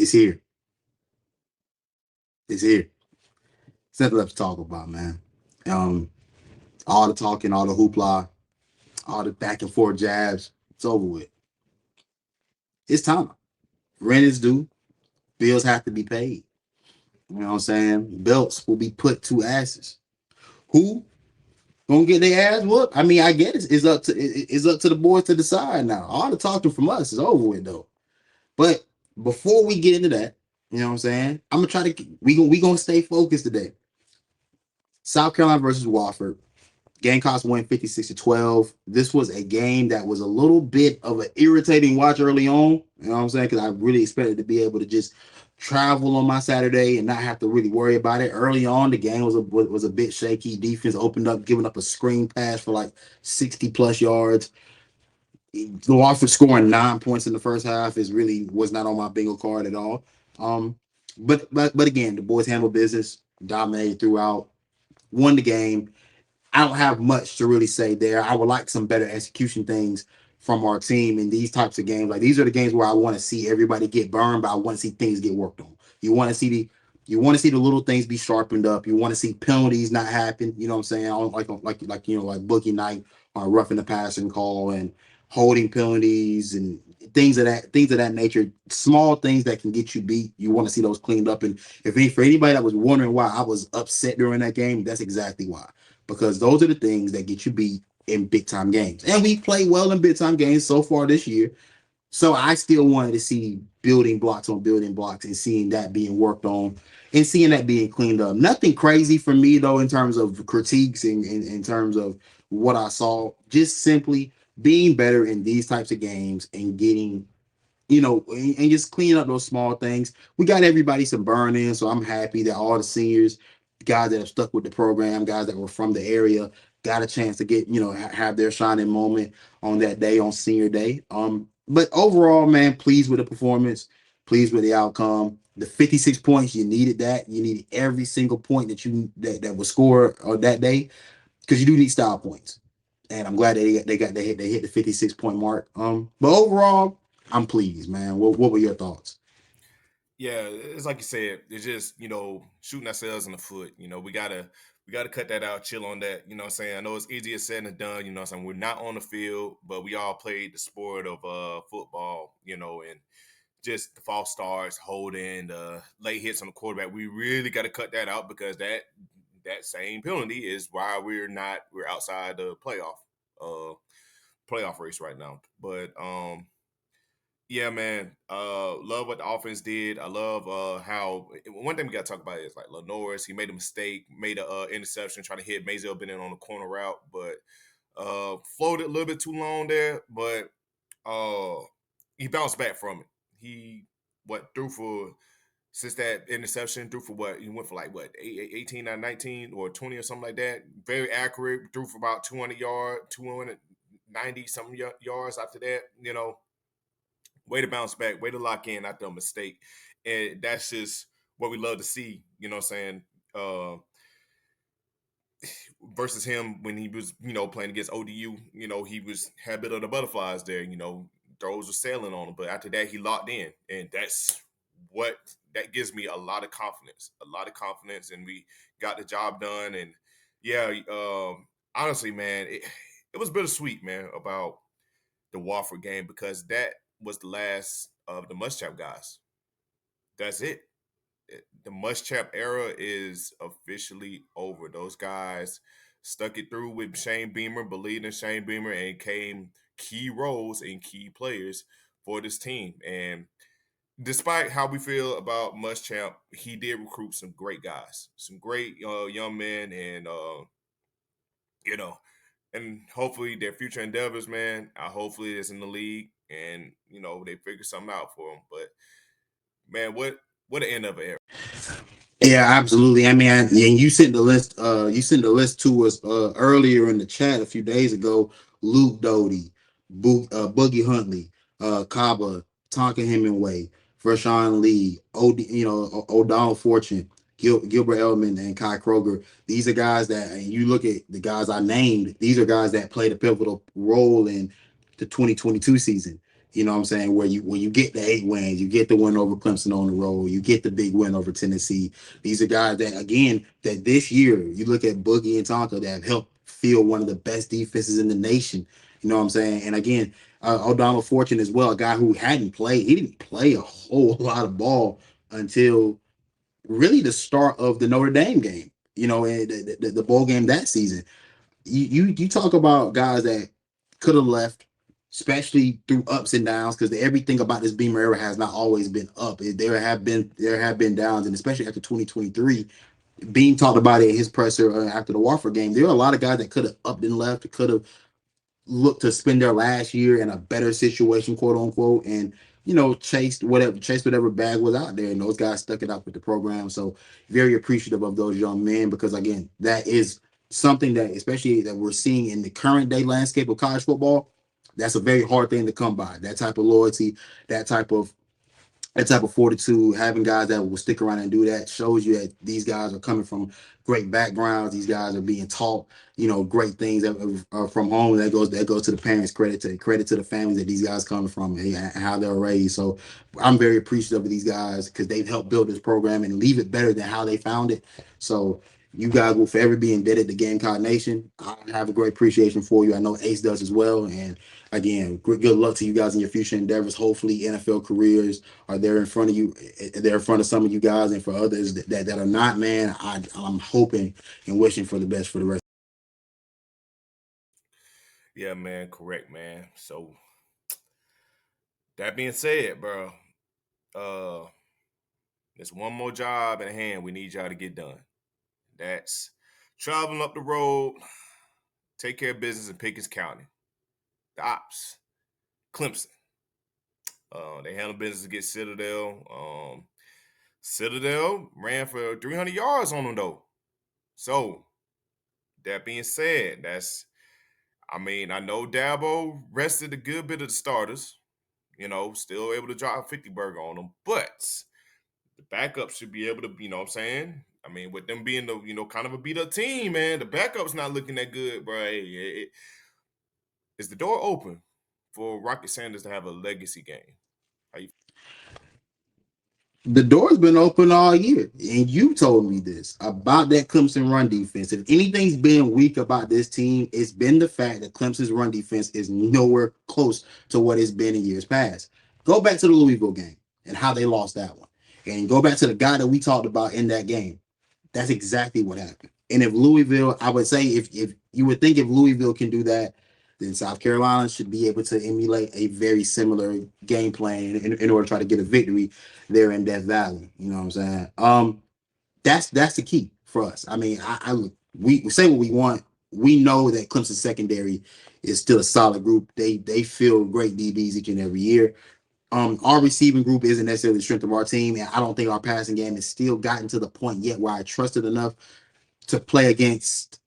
It's here. It's here. It's nothing left to talk about, man. Um, all the talking, all the hoopla, all the back and forth jabs. It's over with. It's time. Rent is due. Bills have to be paid. You know what I'm saying? Belts will be put to asses. Who gonna get their ass whooped? I mean, I get it's up to it's up to the boys to decide now. All the talking from us is over with though. But before we get into that, you know what I'm saying? I'm gonna try to we gonna stay focused today. South Carolina versus Wofford. Gamecocks win 56-12. This was a game that was a little bit of an irritating watch early on. You know what I'm saying? Because I really expected to be able to just travel on my Saturday and not have to really worry about it. Early on, the game was a bit shaky. Defense opened up, giving up a screen pass for like 60 plus yards. The Wofford scoring 9 points in the first half was not on my bingo card at all. Um, but again, the boys handled business, dominated throughout, won the game. I don't have much to really say there. I would like some better execution things from our team in these types of games. Like these are the games where I want to see everybody get burned, but I want to see things get worked on. You want to see the little things be sharpened up. You want to see penalties not happen. You know what I'm saying? Like bookie night or roughing the passing call and holding penalties and things of that nature. Small things that can get you beat. You want to see those cleaned up. And for anybody that was wondering why I was upset during that game, that's exactly why, because those are the things that get you beat in big time games. And we play well in big time games so far this year. So I still wanted to see building blocks on building blocks and seeing that being worked on and seeing that being cleaned up. Nothing crazy for me though in terms of critiques and in terms of what I saw. Just simply being better in these types of games and getting and just cleaning up those small things. We got everybody some burn in, so I'm happy that all the seniors, guys that have stuck with the program, guys that were from the area, got a chance to get, have their shining moment on that day, on senior day. But overall, man, pleased with the performance, pleased with the outcome. The 56 points, you needed that. You needed every single point that was scored that day, because you do need style points. And I'm glad they hit the 56 point mark. But overall, I'm pleased, man. What were your thoughts? Yeah, it's like you said, it's just, shooting ourselves in the foot. We gotta cut that out, chill on that. You know what I'm saying? I know it's easier said than done, you know what I'm saying? We're not on the field, but we all played the sport of football, and just the false starts, holding, late hits on the quarterback. We really gotta cut that out because that same penalty is why we're outside the playoff race right now. But yeah, man. Love what the offense did. I love how one thing we got to talk about is like Lenoris. He made a mistake, made a interception, trying to hit Mazel Bennett on the corner route, but floated a little bit too long there. But uh, he bounced back from it. He threw for since that interception, threw for what he went for like what 18 out of 19 or 20 or something like that. Very accurate. Threw for about 200 yards, 290 something yards after that. Way to bounce back, way to lock in after a mistake. And that's just what we love to see, you know what I'm saying? Versus him when he was, playing against ODU, he had a bit of the butterflies there, throws were sailing on him. But after that, he locked in. And what that gives me a lot of confidence, and we got the job done. And yeah, honestly, man, it was bittersweet, man, about the Wofford game because that was the last of the Muschamp guys. That's it. The Muschamp era is officially over. Those guys stuck it through with Shane Beamer, believed in Shane Beamer, and came key roles and key players for this team. And despite how we feel about Muschamp, he did recruit some great guys, some great young men, and you know, and hopefully their future endeavors, man. Hopefully it's in the league, and they figure something out for them. But man, what an end of an era. Yeah, absolutely. I mean, and you sent the list. You sent the list to us earlier in the chat a few days ago. Luke Doty, Boogie Huntley, Kaba, Tonka Hemingway, Vershawn Lee, O'Donnell Fortune, Gilbert Elman, and Kai Kroger. These are guys that, and you look at the guys I named. These are guys that played a pivotal role in the 2022 season. You know what I'm saying? Where you get the 8 wins, you get the win over Clemson on the road, you get the big win over Tennessee. These are guys that, again, that this year you look at Boogie and Tonka that have helped field one of the best defenses in the nation. You know what I'm saying? And again, O'Donnell Fortune as well, a guy who hadn't played. He didn't play a whole lot of ball until really the start of the Notre Dame game. You know, and the bowl game that season. You talk about guys that could have left, especially through ups and downs, because everything about this Beamer era has not always been up. There have been downs, and especially after 2023, Beam talked about it in his presser after the Wofford game. There are a lot of guys that could have upped and left, could have look to spend their last year in a better situation, quote unquote, and chase whatever bag was out there, and those guys stuck it out with the program. So very appreciative of those young men because again, that is something that, especially that we're seeing in the current day landscape of college football, that's a very hard thing to come by. That type of loyalty, that type of that type of fortitude, having guys that will stick around and do that shows you that these guys are coming from great backgrounds. These guys are being taught, great things that are from home. That goes to the parents. Credit to the families that these guys come from and how they're raised. So I'm very appreciative of these guys because they've helped build this program and leave it better than how they found it. So you guys will forever be indebted to Gamecock Nation. I have a great appreciation for you. I know Ace does as well. And again, good luck to you guys in your future endeavors. Hopefully, NFL careers are there in front of you. They're in front of some of you guys, and for others that are not, man, I'm hoping and wishing for the best for the rest. Yeah, man, correct, man. So that being said, bro, uh, there's one more job at hand we need y'all to get done. That's traveling up the road, take care of business in Pickens County. The ops, Clemson. They handle business against Citadel. Citadel ran for 300 yards on them though. So that being said, I know Dabo rested a good bit of the starters. Still able to drop a 50 burger on them, but the backup should be able to. You know what I'm saying? With them being the kind of a beat up team, man, the backup's not looking that good, bro. Is the door open for Rocket Sanders to have a legacy game? How you The door's been open all year, and you told me this about that Clemson run defense. If anything's been weak about this team, it's been the fact that Clemson's run defense is nowhere close to what it's been in years past. Go back to the Louisville game and how they lost that one, and go back to the guy that we talked about in that game. That's exactly what happened. And if Louisville, I would say, if you would think if Louisville can do that, then South Carolina should be able to emulate a very similar game plan in order to try to get a victory there in Death Valley. You know what I'm saying? That's the key for us. We say what we want. We know that Clemson secondary is still a solid group. They fill great DBs each and every year. Our receiving group isn't necessarily the strength of our team, and I don't think our passing game has still gotten to the point yet where I trust it enough to play against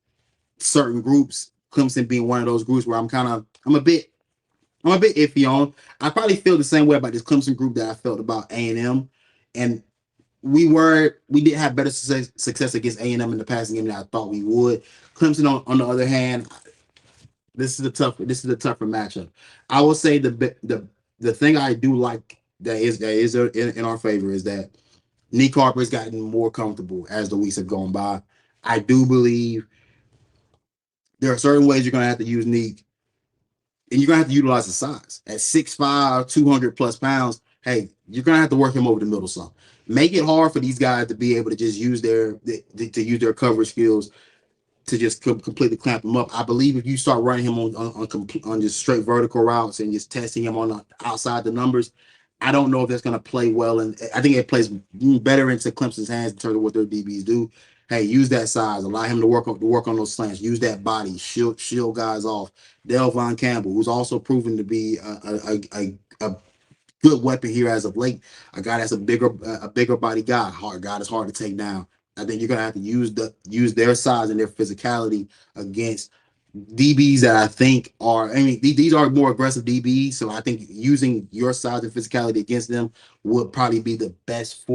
certain groups. Clemson being one of those groups where I'm a bit iffy on. I probably feel the same way about this Clemson group that I felt about A&M, and we did have better success against A&M in the passing game than I thought we would. Clemson on the other hand, this is a tougher matchup. I will say the thing I do like that is in our favor is that Nick Harper's gotten more comfortable as the weeks have gone by. I do believe there are certain ways you're going to have to use Nick, and you're going to have to utilize his size. At 6'5", 200 plus pounds, hey, you're going to have to work him over the middle some. Make it hard for these guys to be able to just use their coverage skills to just completely clamp him up. I believe if you start running him on just straight vertical routes and just testing him on outside the numbers, I don't know if that's going to play well. And I think it plays better into Clemson's hands in terms of what their DBs do. Hey, use that size, allow him to work on those slants, use that body, shield guys off. Delvon Campbell, who's also proven to be a good weapon here as of late. A guy that's a bigger body guy, hard guy that's hard to take down. I think you're gonna have to use their size and their physicality against DBs that I think are. These are more aggressive DBs, so I think using your size and physicality against them would probably be the best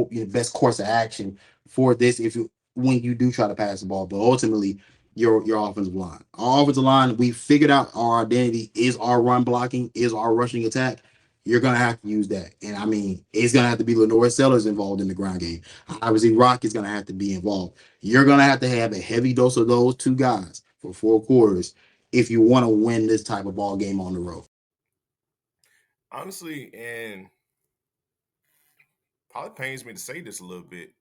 course of action for this if you when you do try to pass the ball. But ultimately, your offensive line, we figured out our identity is our run blocking, is our rushing attack. you're gonna have to use that. And I mean, it's gonna have to be Lenore Sellers involved in the ground game. Obviously, Rock is gonna have to be involved. You're gonna have a heavy dose of those two guys for 4 quarters if you want to win this type of ball game on the road. Honestly, and probably pains me to say this a little bit.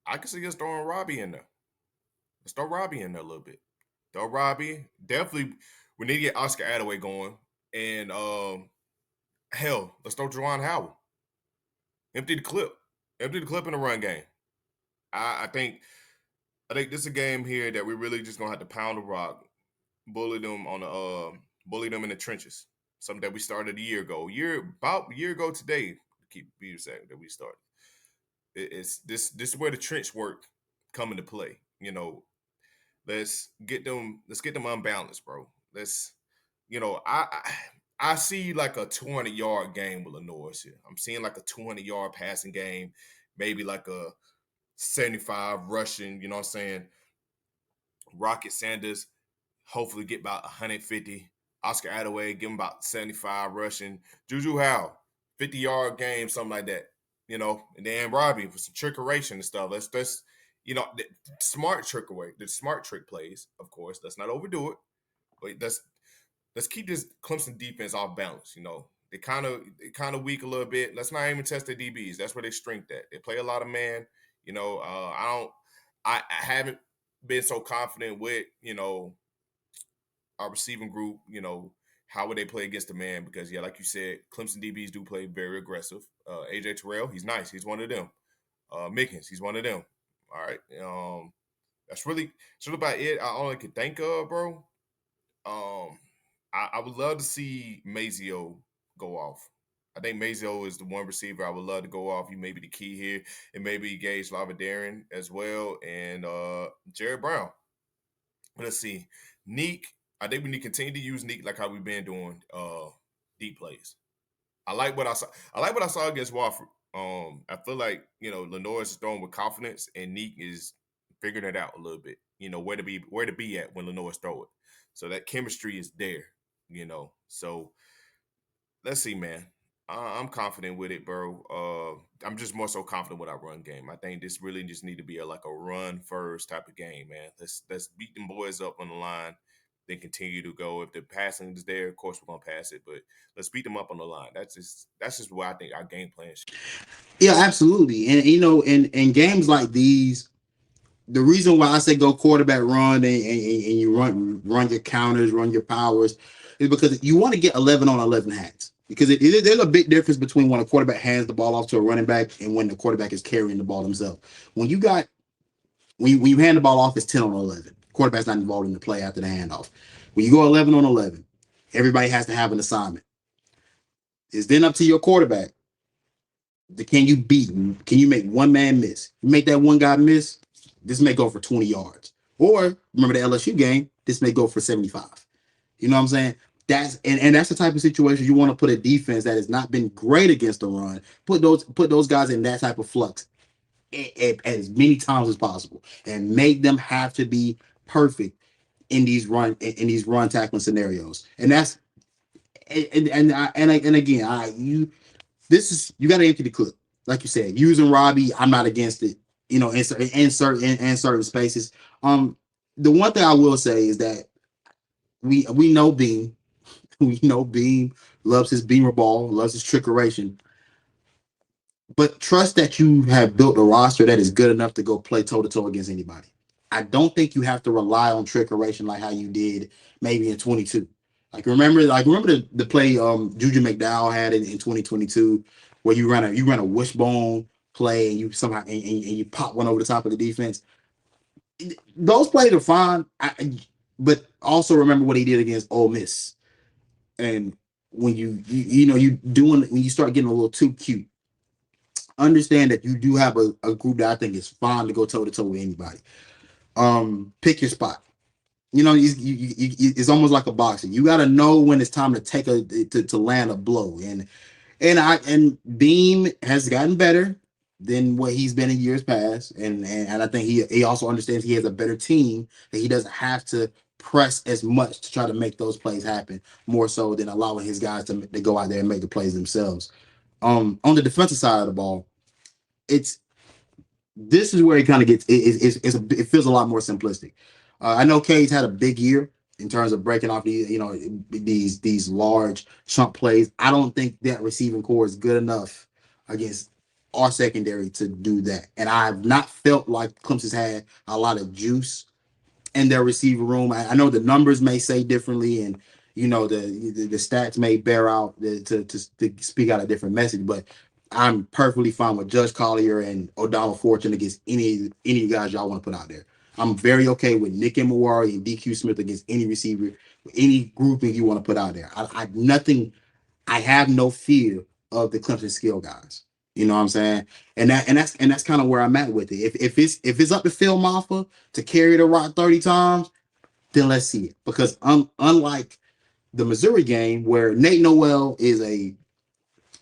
I can see us throwing Robbie in there. Let's throw Robbie in there a little bit. Throw Robbie. Definitely, we need to get Oscar Attaway going. And hell, let's throw Juwan Howell. Empty the clip. Empty the clip in the run game. I think this is a game here that we really just gonna have to pound the rock, bully them on the bully them in the trenches. Something that we started a year ago. About a year ago today, to keep be exact, that we started. It's this is where the trench work come into play. Let's get them unbalanced, bro. Let's you know, I see like a 200-yard game with Lenore's here. I'm seeing like a 200-yard passing game, maybe like a 75 rushing, you know what I'm saying? Rocket Sanders, hopefully get about 150. Oscar Attaway, give him about 75 rushing. Juju Howell, 50-yard game, something like that. And then Robbie for some trickeration and stuff. Let's the smart trick away, the smart trick plays, of course. Let's not overdo it. But let's keep this Clemson defense off balance. They kind of weak a little bit. Let's not even test their DBs. That's where they strength at. They play a lot of man. I haven't been so confident with our receiving group. How would they play against the man? Because yeah, like you said, Clemson DBs do play very aggressive. AJ Terrell, he's nice. He's one of them. Mickens, he's one of them. All right. That's really about it. I only could think of, bro. Um, I would love to see Mazio go off. I think Mazio is the one receiver I would love to go off. He may be the key here, and maybe Gage Lavadarian as well, and Jared Brown. Let's see, Neek. I think we need to continue to use Neek like how we've been doing deep plays. I like what I saw. I like what I saw against Wofford. I feel like Lenore is throwing with confidence, and Neek is figuring it out a little bit. Where to be at when Lenore's throw it. So that chemistry is there. So let's see, man. I'm confident with it, bro. I'm just more so confident with our run game. I think this really just need to be like a run first type of game, man. Let's beat them boys up on the line, then continue to go. If the passing is there, of course we're gonna pass it, but let's beat them up on the line. That's just what I think our game plan should. Yeah, absolutely. And in games like these, the reason why I say go quarterback run and you run your counters, run your powers, is because you want to get 11 on 11 hats. Because there's a big difference between when a quarterback hands the ball off to a running back and when the quarterback is carrying the ball himself. When you hand the ball off, it's 10 on 11. Quarterback's not involved in the play after the handoff. When you go 11 on 11, everybody has to have an assignment. It's then up to your quarterback. Can you beat him? Can you make one man miss? You make that one guy miss, this may go for 20 yards. Or remember the LSU game, this may go for 75. You know what I'm saying? That's the type of situation you want to put a defense that has not been great against the run. Put those guys in that type of flux as many times as possible and make them have to be perfect in these run tackling scenarios. And that's and again, you got to empty the clip. Like you said, using Robbie, I'm not against it. In certain spaces. The one thing I will say is that we know Beam, we know Beam loves his beamer ball, loves his trickeration, but trust that you have built a roster that is good enough to go play toe to toe against anybody. I don't think you have to rely on trickeration like how you did maybe in 22. Remember the play Juju McDowell had in 2022 where you run a wishbone play and you somehow and you pop one over the top of the defense. Those plays are fine, but also remember what he did against Ole Miss. And when when you start getting a little too cute, understand that you do have a group that I think is fine to go toe to toe with anybody. Pick your spot. It's almost like a boxer. You got to know when it's time to to land a blow. And Beam has gotten better than what he's been in years past, and I think he also understands he has a better team that he doesn't have to press as much to try to make those plays happen, more so than allowing his guys to go out there and make the plays themselves. On the defensive side of the ball, it's this is where it kind of gets it feels a lot more simplistic. I know Cade's had a big year in terms of breaking off these large chunk plays. I don't think that receiving core is good enough against our secondary to do that, and I've not felt like Clemson's had a lot of juice in their receiver room. I know the numbers may say differently, and the stats may bear out to speak out a different message. But I'm perfectly fine with Judge Collier and O'Donnell Fortune against any of you guys y'all want to put out there. I'm very okay with Nick and Mawari and DQ Smith against any receiver, any grouping you want to put out there. I nothing. I have no fear of the Clemson skill guys. You know what I'm saying? And that's kind of where I'm at with it. If it's up to Phil Maffa to carry the rock 30 times, then let's see it. Because unlike the Missouri game where Nate Noel is a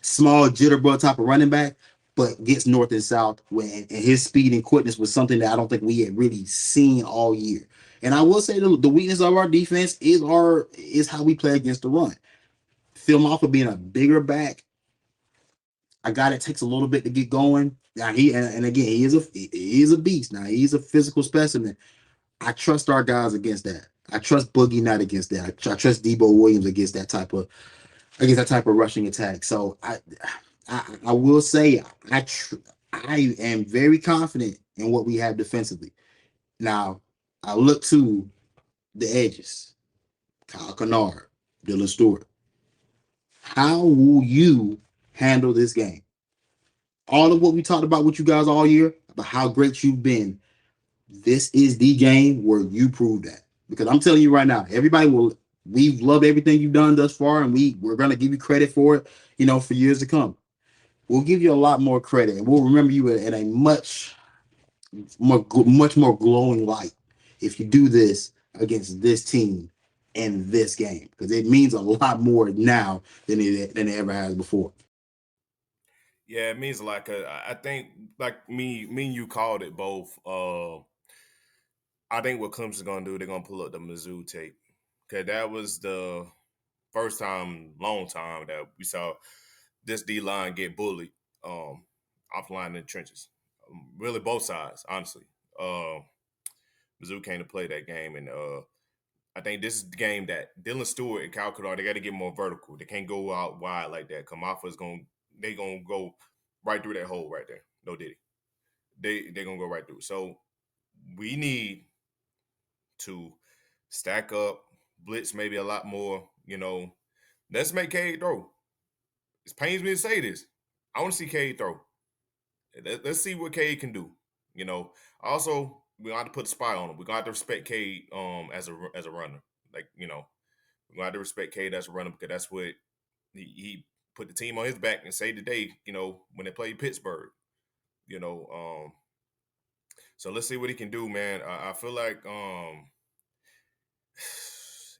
small jitterbug type of running back, but gets north and south and his speed and quickness was something that I don't think we had really seen all year. And I will say the weakness of our defense is how we play against the run. Phil Maffa being a bigger back, a guy that takes a little bit to get going. Now and again he is a beast. Now he's a physical specimen. I trust our guys against that. I trust Boogie not against that. I trust Debo Williams against that type of rushing attack. So I will say I am very confident in what we have defensively. Now I look to the edges, Kyle Kennard, Dylan Stewart. How will you handle this game? All of what we talked about with you guys all year, about how great you've been, this is the game where you prove that. Because I'm telling you right now, we've loved everything you've done thus far, and we're gonna give you credit for it, for years to come. We'll give you a lot more credit, and we'll remember you in a much more glowing light if you do this against this team in this game, because it means a lot more now than it ever has before. Yeah, it means like I think like me and you called it both. I think what Clemson's gonna do, they're gonna pull up the Mizzou tape. Okay, that was the first time, long time that we saw this D line get bullied offline in the trenches. Really, both sides, honestly. Mizzou came to play that game, and I think this is the game that Dylan Stewart and Kyle Kennard, they got to get more vertical. They can't go out wide like that. Kamafa is gonna go right through that hole right there. No diddy. They're gonna go right through. So we need to stack up, blitz maybe a lot more. Let's make Cade throw. It pains me to say this. I want to see Cade throw. Let's see what Cade can do. You know. Also, we got to put a spy on him. We got to respect Cade as a runner. Like we got to respect Cade as a runner because that's what he put the team on his back and saved the day. When they played Pittsburgh. You know. So let's see what he can do, man. I feel like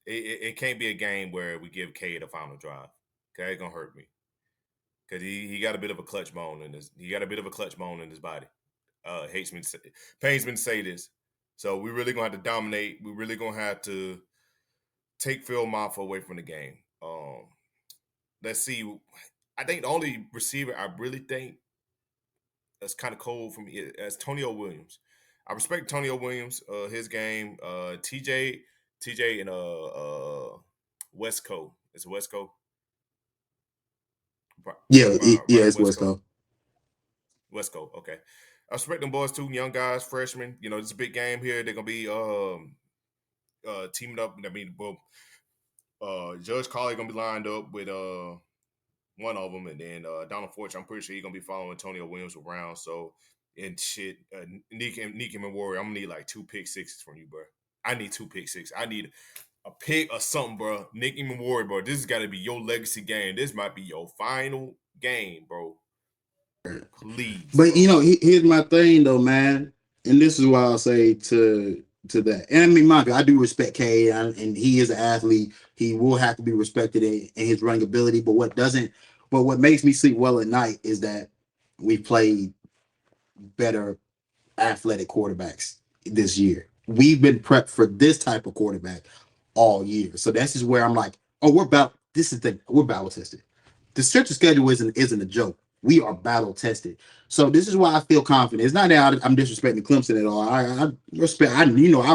it can't be a game where we give Cade a final drive. Okay, it's gonna hurt me because he got a bit of a clutch bone in his. He got a bit of a clutch bone in his body. Hates me to say, pains me to say this. So we really gonna have to dominate. We really gonna have to take Phil Maffa away from the game. Let's see. I think the only receiver I really think that's kind of cold for me is Tonio Williams. I respect Tonio Williams, his game. TJ, and Westco. It's Westco, Yeah, Brian it's West Westco. Coast. Westco. Okay, I respect them boys too. Young guys, freshmen. This is a big game here. They're gonna be teaming up. I mean, well, Judge Colley gonna be lined up with one of them, and then Donald Fortune. I'm pretty sure he's gonna be following Antonio Williams around. So and shit, Nick and Warrior, I'm gonna need like 2 pick sixes from you, bro. I need 2 pick sixes. I need a pick or something, bro. Nick and Warrior, bro. This has got to be your legacy game. This might be your final game, bro. Please, But bro. here's my thing though, man, and this is why I'll say to that. And I mean, Mike, I do respect K, and he is an athlete. He will have to be respected in his running ability. But what makes me sleep well at night is that we played better athletic quarterbacks this year. we've been prepped for this type of quarterback all year. So that's just where I'm like, oh, we're about this is the we're battle tested. The stretch of schedule isn't a joke. We are battle tested. So this is why I feel confident. It's not that I'm disrespecting Clemson at all. I respect. I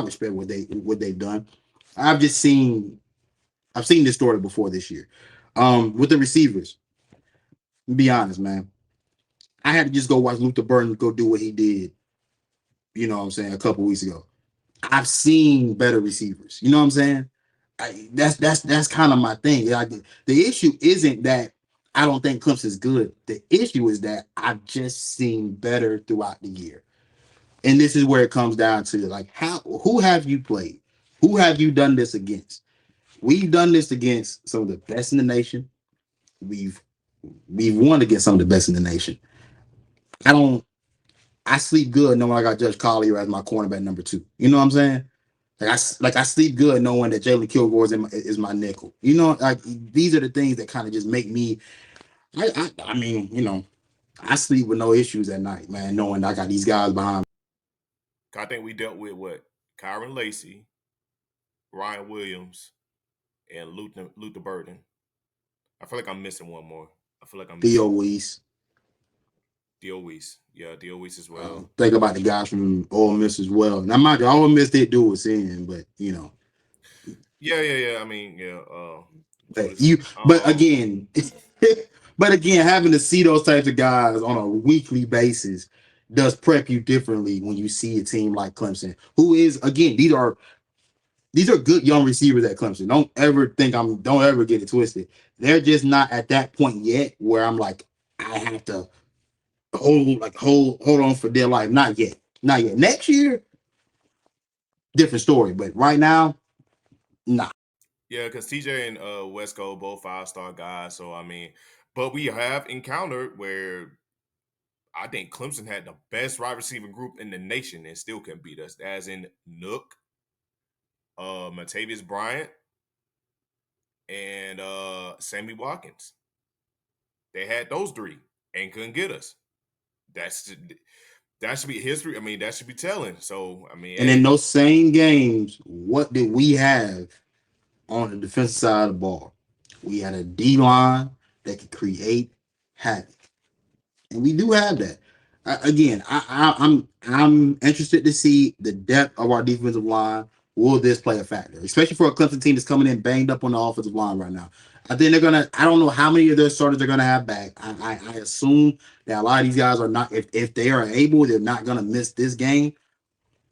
respect what they've done. I've just seen I've seen this story before this year. With the receivers, be honest, man. I had to just go watch Luther Burton go do what he did. You know what I'm saying? A couple weeks ago. I've seen better receivers. You know what I'm saying? That's kind of my thing. Like, the issue isn't that I don't think Clemson's good. The issue is that I've just seen better throughout the year. And this is where it comes down to, like, who have you played? Who have you done this against? We've done this against some of the best in the nation. We've we've won against some of the best in the nation. I don't I sleep good knowing I got Judge Collier as my cornerback number 2. You know what I'm saying? I sleep good knowing that Jalen Kilgore is my nickel. You know, like, these are the things that kind of just make me. I mean, I sleep with no issues at night, man, knowing I got these guys behind me. I think we dealt with what Kyron Lacey, Ryan Williams, and Luther Burden. I feel like I'm missing one more. I feel like I'm Theo missing Weiss. Dio Weiss. Yeah, Dio Weiss as well. Think about the guys from Ole Miss as well. Now, mind you, Ole Miss did do us in, but Yeah. I mean, yeah. but Judas. but again, but again, having to see those types of guys on a weekly basis does prep you differently when you see a team like Clemson, who is, again, these are good young receivers at Clemson. Don't ever get it twisted. They're just not at that point yet where I'm like, I have to hold on for dear life. Not yet. Not yet. Next year, different story. But right now, nah. Yeah, because TJ and Wesco both 5-star guys. So I mean, but we have encountered where I think Clemson had the best wide receiver group in the nation and still can beat us. As in Nook, Matavius Bryant, and Sammy Watkins. They had those three and couldn't get us. That's that should be history. I mean, that should be telling. So I mean, And in hey, those same games, what did we have on the defensive side of the ball? We had a D line that could create havoc, and we do have that. Again, I'm interested to see the depth of our defensive line. Will this play a factor, especially for a Clemson team that's coming in banged up on the offensive line right now? I think they're gonna. I don't know how many of their starters they're gonna have back. I assume that a lot of these guys are not. If they are able, they're not gonna miss this game.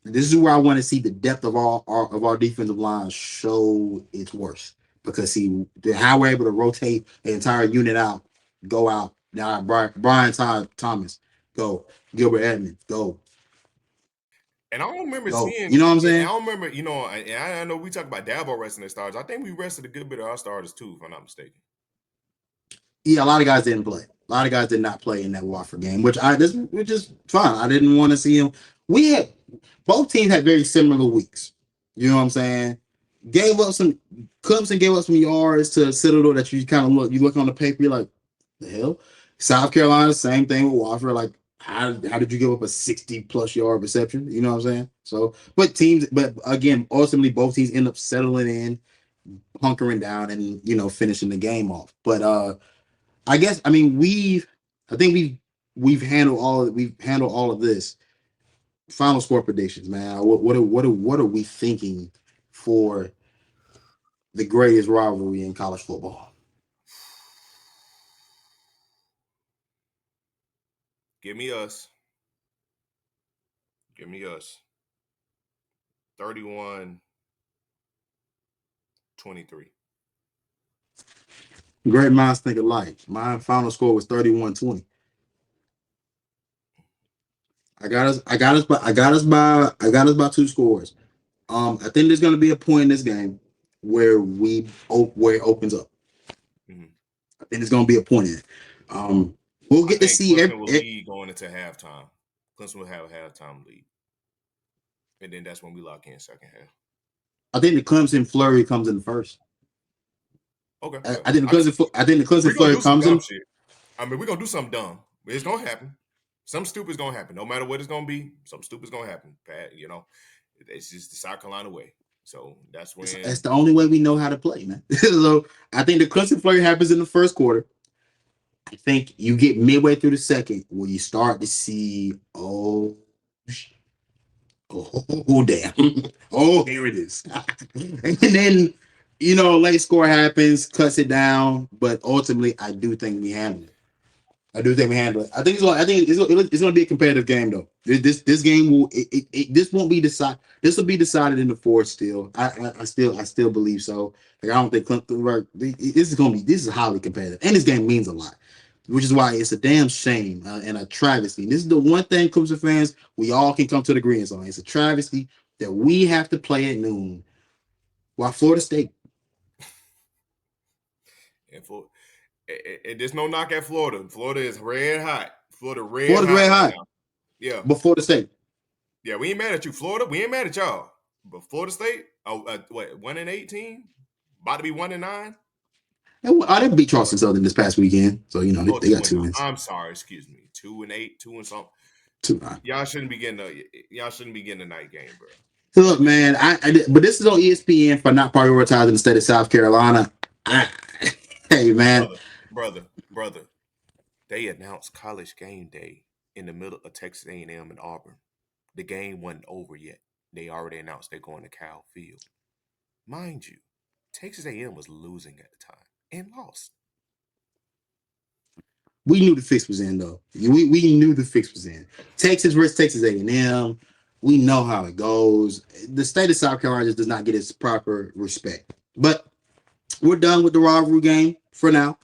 This is where I want to see the depth of our defensive line show its worth, because see how we're able to rotate the entire unit out, go out now. Brian Thomas, go. Gilbert Edmonds, go. and I don't remember Go. seeing. You know what I'm And I saying? don't remember. I know we talk about Dabo resting their starters. I think we rested a good bit of our starters too, if I'm not mistaken. Yeah, a lot of guys didn't play. A lot of guys did not play in that Wofford game, which is fine. I didn't want to see him. We had both teams had very similar weeks. You know what I'm saying? Gave up some Clemson gave up some yards to Citadel that you look on the paper, you're like, the hell? South Carolina, same thing with Wofford. Like, how did you give up a 60+ yard reception? You know what I'm saying? So, but again, ultimately both teams end up settling in, hunkering down, and finishing the game off. But I guess I mean I think we've handled all of this. Final score predictions, man. What are we thinking for the greatest rivalry in college football? Give me us. Give me us. 31-23. Great minds think alike. My final score was 31-20. I got us by 2 scores. I think there's gonna be a point in this game where it opens up. Mm-hmm. I think there's gonna be a point in it. We'll I get to think see Clemson will lead going into halftime. Clemson will have a halftime lead, and then that's when we lock in second half. I think the Clemson flurry comes in first. Okay, I, yeah. I think the Clemson. I think the Clemson We're gonna flurry do some comes dumb in. shit. I mean, we're gonna do something dumb. It's gonna happen. Something stupid's gonna happen. No matter what it's gonna be, something stupid's gonna happen. Pat, It's just the South Carolina way. So that's That's when the only way we know how to play, man. So I think the Clemson flurry happens in the first quarter. I think you get midway through the second where you start to see, oh damn, oh here it is, and then late score happens, cuts it down, but ultimately I do think we handle it. I do think we handle it. I think it's going to be a competitive game though. This game this won't be decided. This will be decided in the fourth. Still, I still believe so. Like I don't think Clemson. This is highly competitive, and this game means a lot, which is why it's a damn shame and a travesty. And this is the one thing Clemson fans we all can come to the agreement on. It's a travesty that we have to play at noon while Florida State. and for and there's no knock at Florida. Florida is red hot. Florida red Florida's hot red right hot, now. Yeah, but Florida State. yeah. We ain't mad at you, Florida. We ain't mad at y'all. But Florida State, oh, what 1-18, about to be 1-9. And I didn't beat Charleston Southern this past weekend, so Oh, they two got and 2 9. wins. I'm sorry, excuse me. 2-8, 2 and something. 2-9. Y'all shouldn't be getting a night game, bro. So look, man, but this is on ESPN for not prioritizing the state of South Carolina. Hey, man, Brother. They announced college game day in the middle of Texas A&M and Auburn. The game wasn't over yet. They already announced they're going to Cal Field. Mind you, Texas A&M was losing at the time and lost. we knew the fix was in though. We knew the fix was in. Texas versus Texas A&M. We know how it goes. The state of South Carolina just does not get its proper respect. But we're done with the rivalry game for now.